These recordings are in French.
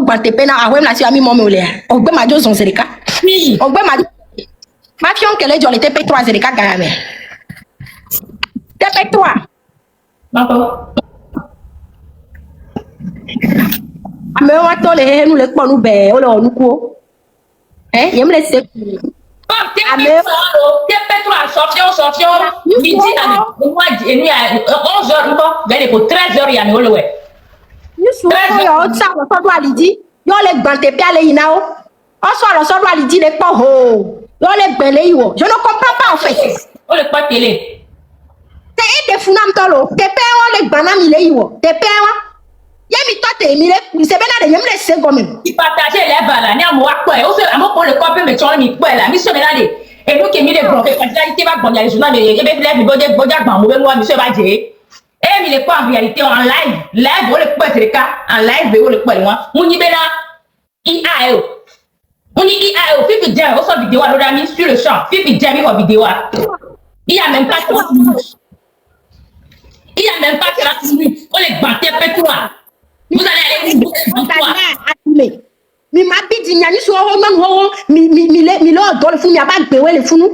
gbante pena ahwe na si ami mo me ole ogbe ma jo zon zerika ogbe ma fion kele jo le TP3 zerika ga me TP3 ame wa to le he nu le po nu be o le onu ku yem le se TP3 sortion midi na moi et nuit à 11h vers les 13h ya no le we you so yo sa lo so do alidi yo le gbante pe ale ina o so lo so do alidi le po ho yo le gben le iwo je ne comprends pas en fait o le pa télé te de funam to lo TP o le gbana mi le iwo TP wa yemi to te mi le se be na de yem le se go même il partager les balles ni amo wa po e o se amo ko le copie me ton mi po e la mi so me na de et nous qui mi le bloquer quantité va bon ya les journal mais e be le bi boja gban mo be mo mi so ba je et mi le pas en réalité en live o le po e ka en live o le po e won mu ni be na IAO on dit IAO fifi dia o so vidéo alors ami sur le champ fifi dia mi ko vidéo il y a même pas 30 minutes il y a même pas 30 minutes on les battait pétoire vous allez aller mi ma bidi nya ni so ho man ho mi le odo le fun mi aba gbewe le funu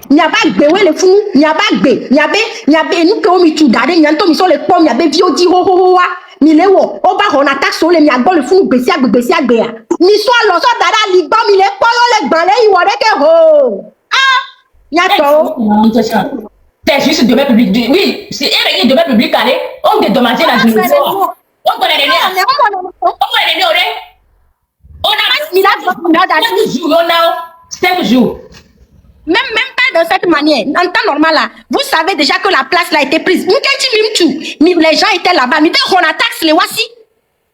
mi aba gbewe le funu mi aba gbe mi abe nu ke o mi tu dade nya to mi so le po mi abe vi odi ho wa mi le wo o ba ho na tax o le mi agbo le funu gbesi agbe ya mi so lo so dada li gbo mi le po lo le gban le iwo de ke ho nya to c'est juste de domaine public oui c'est un domaine public allez on dédommager la justice on connaît les nerfs on connaît les nerfs on a 5 jours même pas de cette manière en temps normal là vous savez déjà que la place là a été prise les gens étaient là-bas mais on a taxe les voici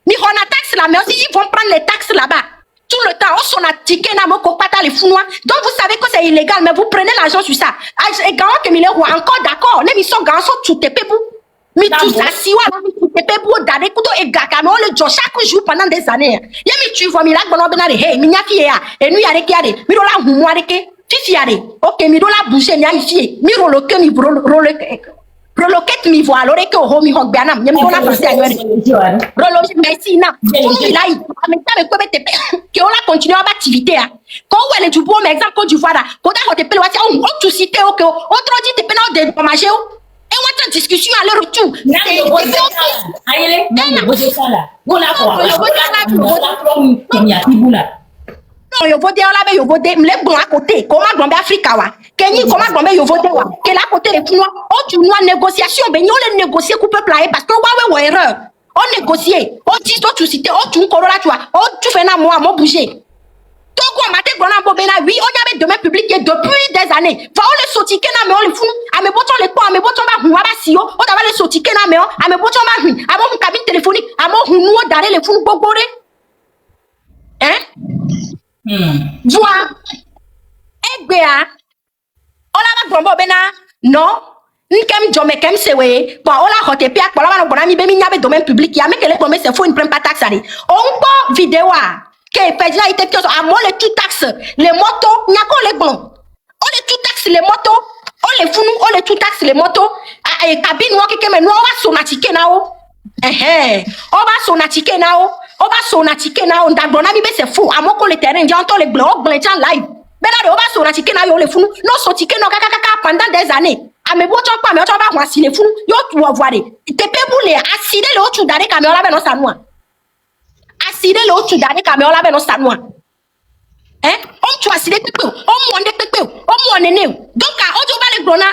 mais on a taxe là mais aussi ils vont prendre les taxes là-bas tout le temps on a ticket na moko pata les founois donc vous savez que c'est illégal mais vous prenez l'argent sur ça et quand que mi le roi encore d'accord les missions garçons tout te pebou mi tout ça si wa mi tout te pebou dade kuto e gaka mais on le joue chaque jour pendant des années ya mi tu vois mi la gbono be na de hey mi nya fie ya e nu yare ki ade mi do la humu ade ke fifi ade OK mi do la bouger mi ami fie mi rolo ke mi Proloquette mi voit alors que ho mi hog bianam nyem dona penser à rolo merci na il a en même temps me ko bete que on a continué en activité quand on est du bon exemple Côte d'Ivoire quand on te pele wati on tout cité OK autre dit te pena de dommager et on discussion à leur retour ayele boje sala gona ko non yo vote on la yo vote me bon à côté comment gombe Africa wa Kenya comment gombe yo vote wa que là côté les pounois on tu noa négociation ben yo les négocier coupe peuple parce que wa erreur on négocier on dit toi tu cité on tu korola tu vois on tu fais na moi bouger donc on maté gona bobena oui on y avait domaine public depuis des années va on les sortir na mais on les fou à me boton les quoi à me boton ba huwa ba sio on va les sortir na mais à me boton ba hu à mon cabine téléphonique à mon huno d'aller les fou gbogbore Vois, Egbea, Ola Grombo Bena, non, Nkem Jome Kem Sewe, pour Ola Hotepia, pour la Bonami Bemi Nabe domaine public, Yame que les promesses se font une prenne pas taxe. On peut vidéo, que Pedja était pios à moi les tout taxes, les motos, Nyako les bons. On les tout taxes les motos, on les fous, on les tout taxes les motos, et cabine, moi qui me noie sonatike nao. On va sonatike nao. On va sonatike na on dagbona mi be se fou amoko le terrain j'ai entendu les blogs les gens live ben là on va sonatike na yo le fou non sotike no kaka pendant des années a me bocho pa me o ba hwa si le fou yo tu voir te pe boule aside le o tu dare caméra la be no sanwa aside le o tu dare caméra la be no sanwa on tu aside pepe on monde pepe on nene donc a o jo ba le grona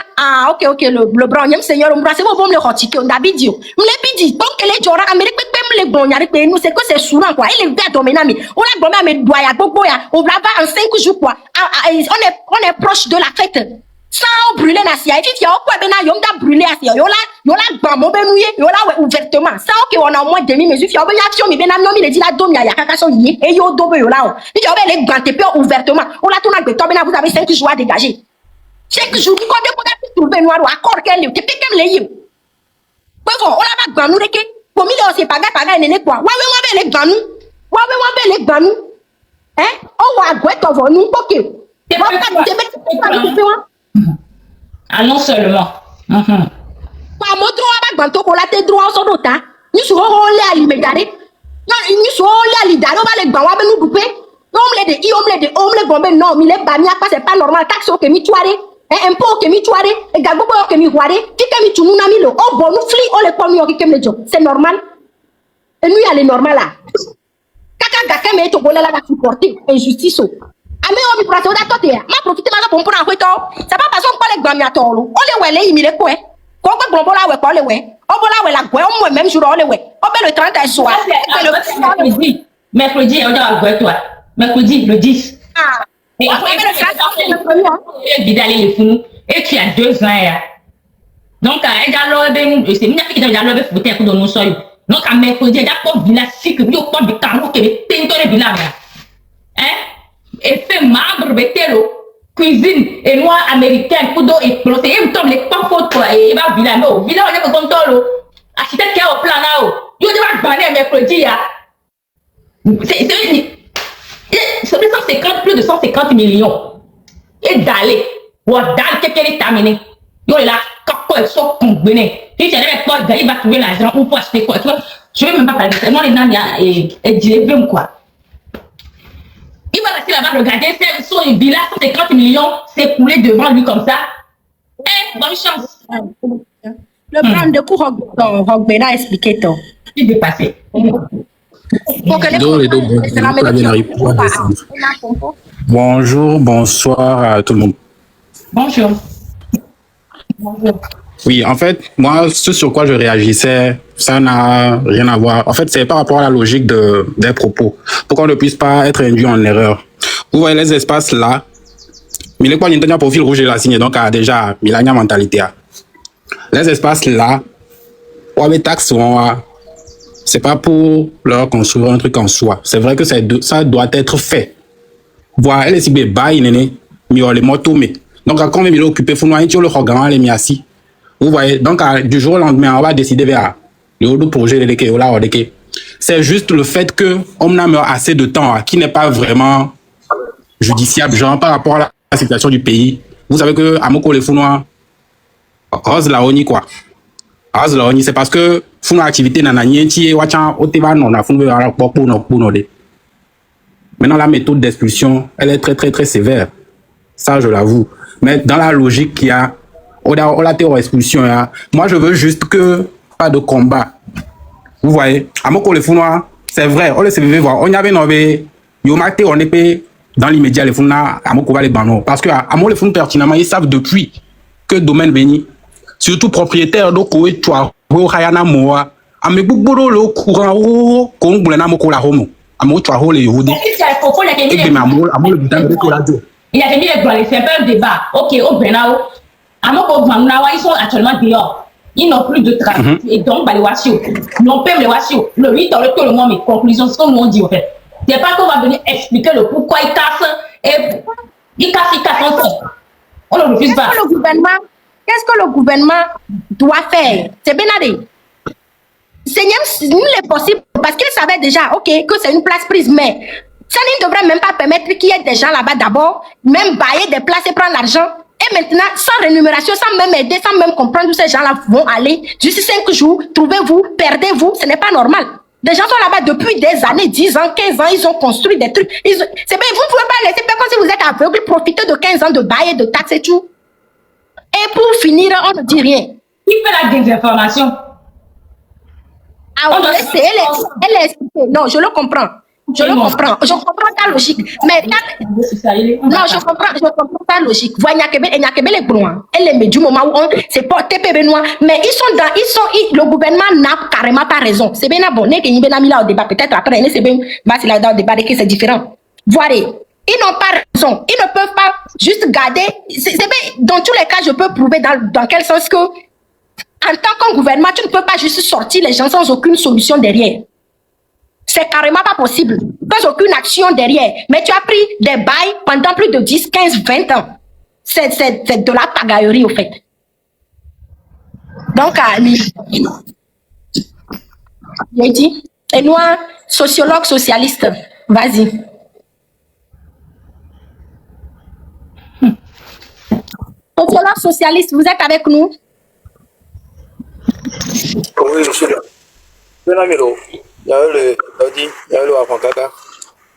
OK le blanc nyem seigneur on brasser bon le hotike on dabidio me bidi donc les jora amérique pepe les bons nous c'est que c'est souvent quoi il est vert dominami on a gommé avec doya bobo ya on va en 5 jours quoi on est proche de la fête sans brûler na sia et puis quoi bena yom da brûler à sia yo la bambo benouye yo la ouvertement sans que on a au moins demi mesure fi obo ya fi mi bena no mi le dit la dom ya kaka so yi et yo dobo yo la o puis yo be les ganté pe ouvertement on la tourna gbe to bena vous avez 5 jours à dégager 5 jours ko de ko da trouver noir accord qu'elle te pe kem le yi on la va gbanou reke pour mi le c'est paga nene quoi wa be le gbanou wa be le gbanou on wa gwe to vo nu OK ah non seulement pa mo droit ba gbanto ko la te droit so dota ni su ho le ali me dare Nous sommes là, les daros, les gars, nous couper. On bombe, non, mais les bamia, c'est pas normal. Taxe au kemi tuare, impôt au kemi tuare, et gabobo au kemi ware, qui kemi tu mouna milo, oh bon, nous fli, on les pommes, qui kemi le job. C'est normal. Et nous, il y a les normales là. Kaka gaka, mais tu voulais la supporter, injustice. Ame on mi prate o da tote ya. Ma profite ma pour en kweto. C'est pas parce qu'on parle de gramia tolo. On les wele imile quoi. Ko ko gbon bola we ko le we. O bola we la gwe o mo même jour o le we. O be le 30 soir. Mercredi, on va voir toi. Mercredi, le 10. Ah. Et après, les fous. Et tu as 2 ans. Donc, elle a l'obé, c'est une fille qui a l'obé pour te donner soy. Donc, à mercredi, elle a pas vu la fille que nous pas de carreau qui est teinté de village. Hein? Et fait marbre, bétello, cuisine, et noir américain, couteau et ploté. Et vous tombez pas faute, toi, et va village, non. Village, on est content, architecte qui est au plan là, il y a des banner mercredi, c'est 150, plus de 150 millions. Et d'aller, ou d'aller, quelqu'un est terminé. Il y a là, quand ils sont combinés. Si tu n'avais pas, il va trouver l'argent pour acheter quoi. Je ne vais même pas parler de ça. Moi, les gens, ils disent, quoi. Il va rester là-bas, regarder, sur une villa, 150 millions, s'écouler devant lui comme ça. Eh, bonne chance. Le plan de cours, Rogbena a expliqué tout. Il est dépassé. Bonjour, bonsoir à tout le monde. Bonjour. Bonjour. Oui, en fait, moi, ce sur quoi je réagissais, ça n'a rien à voir. En fait, c'est par rapport à la logique des propos. Pour qu'on ne puisse pas être induit en erreur. Vous voyez les espaces là, mais les points de profil rouge et la signe, donc déjà, il a une mentalité. Les espaces là, on avait taxe, c'est pas pour leur construire un truc en soi. C'est vrai que ça doit être fait. Voilà, elle est si bébé, mais on les motos, mais. Donc, quand on est occupé, il faut nous le programme, les mis assis. Vous voyez, donc du jour au lendemain, on va décider vers le projet de l'équipe. C'est juste le fait qu'on a assez de temps qui n'est pas vraiment judiciable, genre par rapport à la situation du pays. Vous savez que à Moko les Founois, Rose la Oni quoi. Rose la Oni, c'est parce que Founois activité nananienti wachan oteva non na Founois ala popo no puno de. Maintenant la méthode d'expulsion, elle est très très très sévère. Ça je l'avoue. Mais dans la logique qu'il y a on a théorie expulsion. Moi, je veux juste que pas de combat. Vous voyez, à Moko les Founois, c'est vrai, on les CVV voir. On y avait nové, Yomate, on est dans l'immédiat les Founois, à Moko les Bano. Parce que à Moko les Founois pertinemment, ils savent depuis que domaine béni, surtout propriétaire de Koé, toi, Hayana Moa, à mes boubolo, le courant, ou, Kongoulana Moko la Homo, à Moko Tuaho les Youdi. Il a mis les doigts, c'est un débat. Ok, au Benao. Ils sont actuellement dehors. Ils n'ont plus de travail. Et donc, les Wassio, non pas les Wassio. Le 8 ans, tout le monde, mes conclusions, ce qu'on nous dit, en fait. C'est pas qu'on va venir expliquer le pourquoi ils cassent. Et ils cassent ensemble. On ne refuse pas. Qu'est-ce que le gouvernement doit faire? C'est Benadé. C'est n'est possible parce qu'ils savaient déjà, ok, que c'est une place prise, mais ça ne devrait même pas permettre qu'il y ait des gens là-bas d'abord, même bailler des places et prendre l'argent. Et maintenant, sans rémunération, sans même aider, sans même comprendre où ces gens-là vont aller, juste 5 jours, trouvez-vous, perdez-vous, ce n'est pas normal. Des gens sont là-bas depuis des années, 10 ans, 15 ans, ils ont construit des trucs. C'est bien, vous ne pouvez pas laisser faire comme si vous êtes aveugle, profiter de 15 ans de bail et de taxes et tout. Et pour finir, on ne dit rien. Qui fait la désinformation? Ah, on laisse, elle est expliquée. Non, je le comprends. Je le comprends. Je comprends ta logique. Mais non, je comprends ta logique. Vous voyez, il y a les blancs. Elle est du moment où on s'est porté Benoît. Mais le gouvernement n'a carrément pas raison. C'est bien bon. N'est qu'il y a mis là au débat. Peut-être après, c'est bien. C'est là dans le débat que c'est différent. Voyez. Ils n'ont pas raison. Ils ne peuvent pas juste garder. C'est bien. Dans tous les cas, je peux prouver dans quel sens que, en tant que gouvernement, tu ne peux pas juste sortir les gens sans aucune solution derrière. C'est carrément pas possible. Sans aucune action derrière. Mais tu as pris des bails pendant plus de 10, 15, 20 ans. C'est de la pagaillerie, au fait. Donc, j'ai dit, et nous, sociologue socialiste, vas-y. Sociologue socialiste, vous êtes avec nous? Oui, je suis là. il y a eu le Dodi, il y a eu le Wafankaka.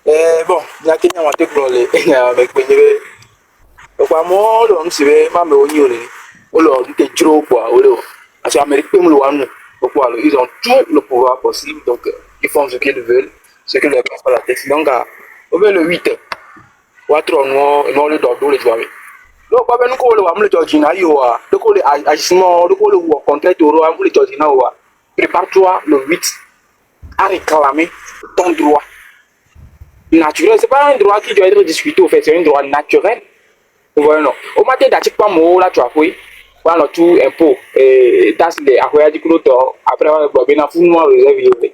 Et bon, il y a quelqu'un qui m'a dit avec Benjebe. Donc, moi, on se fait, ma mère, on leur dit trop, quoi. Parce que l'Amérique, ils ont tout le pouvoir possible, donc ils font ce qu'ils veulent, ce qui leur passe par la tête. Donc, on veut le 8, on va trop noir, et non, le dos, les joueurs. Donc, on va nous le Georgina, le agissement, le contrat, le Georgina, prépare-toi le 8 à réclamer ton droit naturel. C'est pas un droit qui doit être discuté, au fait, c'est un droit naturel. Vous voyez, non. Au matin, d'achète pas mon là, tu as fait. Voilà, tout impôt. Et tas les après, du coup, après, on va bien fou, moi, réserve.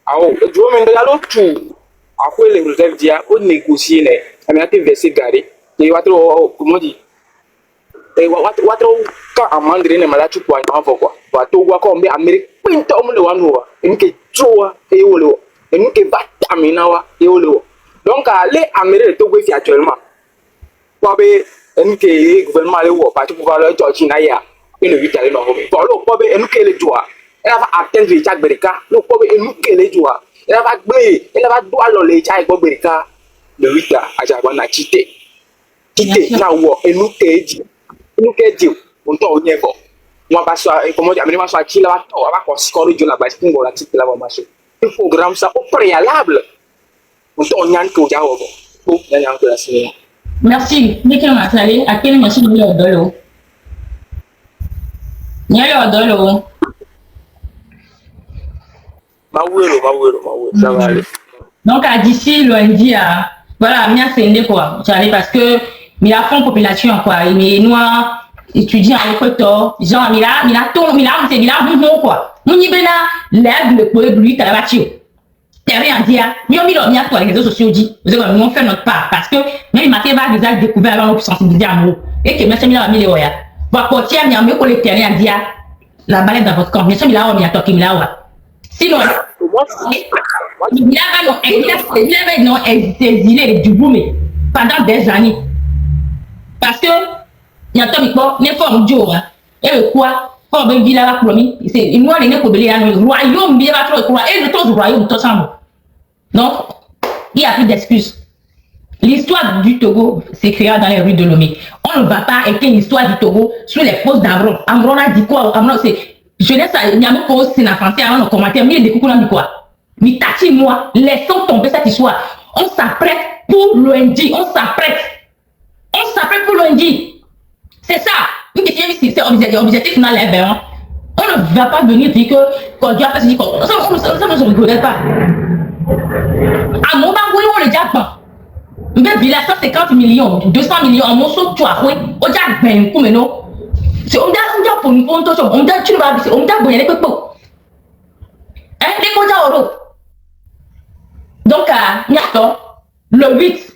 Ah, oh, tu vois, maintenant, l'autre tout. Après, les réserves, dire, on négocie, les. On a été versé garé. Et on va comment dire. Et on va quand amendre les malades, tu peux en avoir quoi. On va tout voir comme Amérique. Pinto, on le voit, et nous qui joue, et on le voit. Et nous qui battons, et on le voit. Donc, les Américains, tout fait actuellement. NK gouvernement le wo parti pouvoir le Georgie na ya et le 8 aller no hobe pour le pobe NK le joa elle va atteindre le Jack Berika le pobe NK le joa elle va gbe elle va doit le Jack Berika le 8 a ja na chite na wo NK di on to onye ko mo ba so comment dire mais ma so chi la va ko score jo la ba pour la chite la ba marché le programme ça au préalable on to onyan ko ja wo ko nyan ko la sini. Merci. Dès que m'a salé, à quelle machine il y a de l'eau? Il y a de l'eau. Ça va aller. Donc, à d'ici lundi, voilà, bien c'est quoi. J'allais parce que, mais la fond population, quoi. Mais noirs, étudiants en école, genre, mais là, quoi. Mon y bena, l'aigle, le bruit, t'as la voiture. T'as rien à dire. Mais on mis sur les réseaux sociaux, dit, vous avez fait notre part. Parce que, même il m'a déjà découvert avant notre sensibilité à nous. Et que, merci, il a mis les oya. Bon, pour tiens, il y a mieux qu'on les terrains à dire, la balade dans votre camp. Bien sûr, il a mis à toi, il a oya. Sinon, il avait non exilé du bout, mais pendant des années. Parce que, il y a un temps, il faut un jour, et quoi? Pour ben villa la promis, c'est une fois les nez pour belé à nous, royaume, bien va trop, et le temps du royaume, tout ensemble. Donc, il n'y a plus d'excuses. L'histoire du Togo s'écrira dans les rues de Lomé. On ne va pas écrire l'histoire du Togo sur les posts d'Amron. Amron a dit quoi? Amron, c'est jeunesse, il y a un post, c'est la français, on a commenté, mais il y a des coups, on a dit quoi? Mais tati, moi, laissons tomber cette histoire. On s'apprête pour lundi, on s'apprête. On s'apprête pour lundi. C'est ça. C'est objectif final, on ne va pas venir dire que quand Dieu a fait ce qu'il faut. Ça ne se reconnaît pas. À mon moment, on le dit pas. Mais village 150 millions, 200 millions, en morceau, tu as oui, on dit ben, comme non. C'est on dit pour nous, on dit tu ne vas pas, on dit bon, il y a des peu. Hein, des fois, euro. Donc, le 8.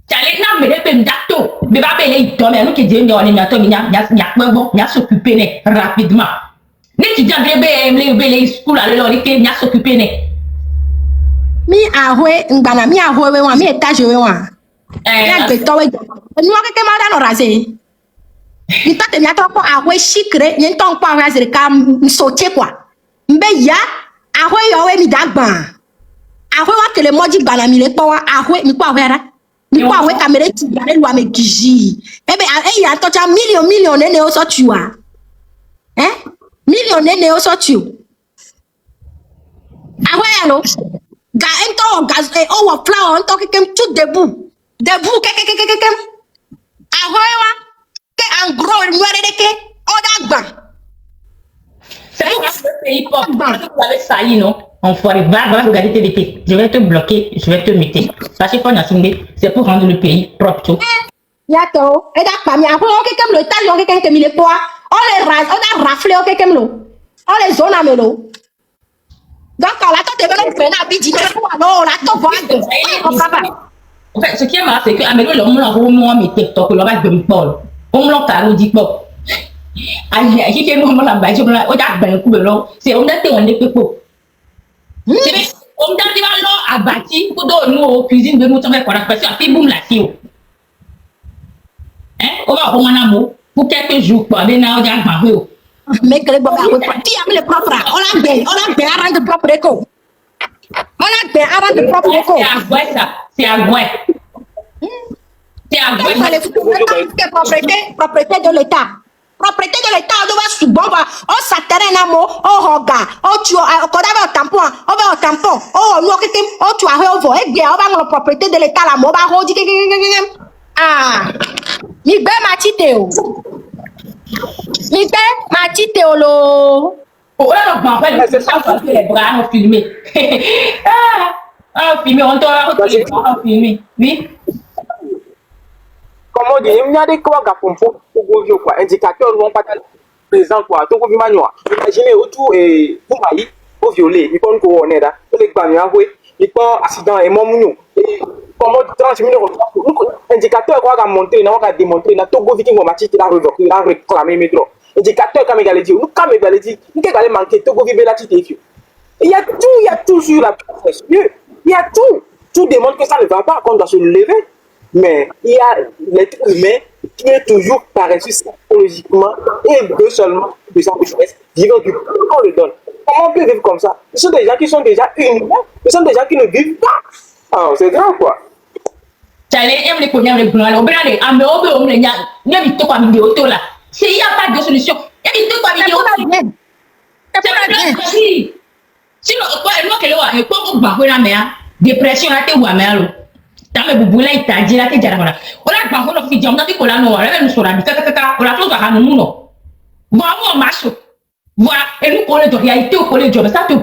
T'allais n'a me fait dato, mais va payer mais nous qui disons on est bientôt n'y a s'occuper rapidement. L'étudiant les school à l'heure il n'y a s'occuper mi ahwe ngana mi ahwe we wa mi etage we wa ya beto we nous a que mal dans rasé ni ta te mi ato ko ahwe chicre ni ton ko rasé ka sauter quoi mbe ya ahwe yo we mi dagba ahwe wa que le modi gbana mi le po wa ahwe mi ko ahwe ra mi ko ahwe caméra ti gare lu ame kiji ebe e ya to cha million ne o so tu wa million ne o so tu ahwe ya lo ga ento gaz o wa flower ento kekem tout debout kekem ahwe wa ke en gros nwere de ke o dagba c'est pour le pays pop vous avez sailli non enfoiré va regarder TDT je vais te bloquer je vais te muter parce que c'est pour rendre le pays propre tout yato e da pa mi ahwe o kekem lo talion kekem ke mi le poa on a raflé o kekem lo on les zone amelo. Donc, là, tu devais le faire à Bidji, alors là, tu vois, en fait, ce qui est marrant, c'est que Amélie, on me l'a remis mes TikTok, le reste de mon Paul. On me l'a carré, dit pas. J'ai fait mon la base, on a ben coup de l'eau. C'est on a été on est peu. On a été là à bâti pour donner aux cuisines de nous, on va faire parce que boum la tio. Hein, on va au manamo pour quelques jours pour aller dans le Mario. Mais que les babas, tu as mis le propre, on a bien, à rendre propre écho. On a bien avant de propre C'est à Gouin, ça. C'est à Gouin. C'est à Il Gouin. fallait propriété de l'État. Propriété de l'État, on doit subir. On s'atterrit à mot, on regarde, on tue, on va au tampon, on va au tampon, on nous on tue à revoir, et bien, on va dans la propriété de l'État, la mot, on dit ah, mi be matiteo. Mi be matiteo lo. Oh là, non, en fait, c'est ça, on fait les bras, on filme. Ah, on filme, on doit les bras, on filme. Oui. Comment dire, il y a des quoi quoi, indicateurs vont pas présent quoi, tout le monde imaginez autour et pour maïs, au violer, il prend le couronne là, les bagnoles, il prend accident et mon mounou. Comment 30 minutes, indicateur quoi, monter, non, on démontrer, na tout gouverneur va matcher, il a révoqué, il a réclamé métro. Indicateur comme il a dit, nous comme il a dit, nous qu'est-ce qu'il manque, tout gouverneur là, il y a tout sur la presse, il y a tout démontre que ça ne va pas, qu'on doit se lever. Mais il y a l'être humain qui est toujours paresseux psychologiquement et veut seulement de sa richesse, vivant du coup, on le donne. Comment on peut vivre comme ça? Ce sont des gens qui sont déjà humains, ce sont des gens qui ne vivent pas. Alors c'est grave quoi. T'allais aimer les cognats, les blancs, on va aller à me ouvrir, on y a mis tout comme vidéo là. S'il n'y a pas de solution, il y a mis tout comme vidéo. C'est pas bien. Sinon, moi, qu'elle a un peu de barreau la mer, dépression là, t'es où à mer? Dans le boubou là, il t'a dit là, t'es déjà là. On a barreau là, on a dit qu'on a non, on a nous sur la vie, on a tous à nous, non. Bon, on marche. Voilà, et nous, on est de réalité, on est de job, ça te